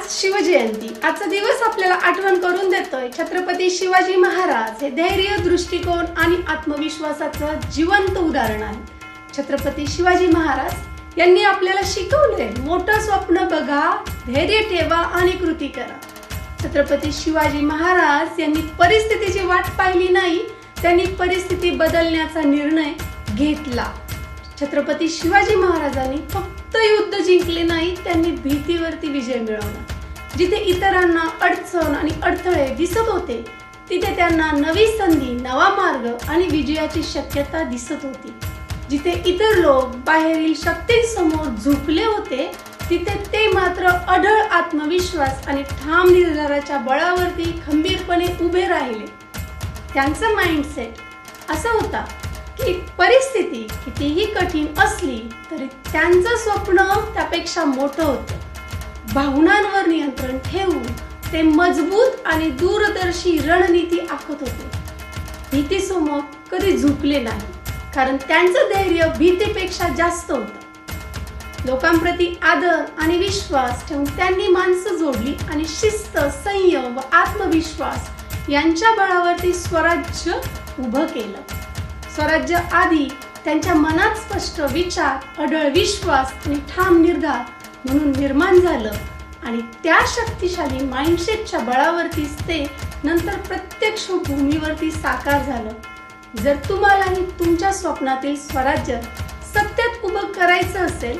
आज शिवजयंती। आजचा दिवस आपल्याला आठवण करून देतोय छत्रपती शिवाजी महाराज हे धैर्य, दृष्टिकोन आणि आत्मविश्वासाचं जिवंत उदाहरण आहे। छत्रपती शिवाजी महाराज यांनी आपल्याला शिकवले, मोठं स्वप्न बघा, धैर्य ठेवा आणि कृती करा। छत्रपती शिवाजी महाराज यांनी परिस्थितीची वाट पाहिली नाही, त्यांनी परिस्थिती बदलण्याचा निर्णय घेतला। छत्रपती शिवाजी महाराजांनी फक्त युद्ध जिंकले नाही, त्यांनी भीतीवरती विजय मिळवला। जिथे इतरांना अडचण आणि अडथळे दिसत होते, तिथे त्यांना नवी संधी, नवा मार्ग आणि विजयाची शक्यता दिसत होती। जिथे इतर लोक बाहेरील शक्तींसमोर झुकले होते, तिथे ते मात्र अढळ आत्मविश्वास आणि ठाम निर्धाराच्या बळावरती खंबीरपणे उभे राहिले। त्यांचा माइंडसेट असा होता की परिस्थिती कितीही कठीण असली तरी त्यांचं स्वप्न त्यापेक्षा मोठं होतं। भावनांवर नियंत्रण ठेवून ते मजबूत आणि दूरदर्शी रणनीती आखत होते। भीतीसमोर कधी झुकले नाही, कारण त्यांचं धैर्य भीतीपेक्षा जास्त होतं। लोकांप्रती आदर आणि विश्वास ठेवून त्यांनी माणसं जोडली आणि शिस्त, संयम व आत्मविश्वास यांच्या बळावरती स्वराज्य उभं केलं। स्वराज्य आधी त्यांच्या मनात स्पष्ट विचार, अढळ विश्वास आणि ठाम निर्धार म्हणून निर्माण झालं आणि त्या शक्तिशाली माइंडसेटच्या बळावरतीच ते नंतर प्रत्यक्ष भूमीवरती साकार झालं। जर तुम्हालाही तुमच्या स्वप्नातील स्वराज्य सत्यात उभं करायचं असेल,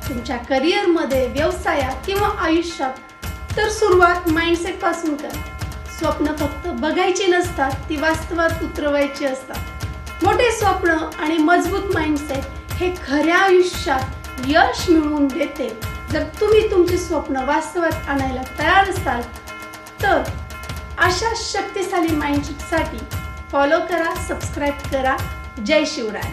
तुमच्या करिअरमध्ये, व्यवसायात किंवा आयुष्यात, तर सुरुवात माइंडसेट पासून करा। स्वप्न फक्त बघायची नसतात, ती वास्तवात उतरवायची असतात। मोठे स्वप्न आणि मजबूत माइंडसेट हे खऱ्या आयुष्यात यश मिळवून देते। जर तुम्ही तुमची स्वप्न वास्तवात आणायला तयार असाल तर अशा शक्तिशाली माइंडसेटसाठी फॉलो करा, सबस्क्राईब करा। जय शिवराय।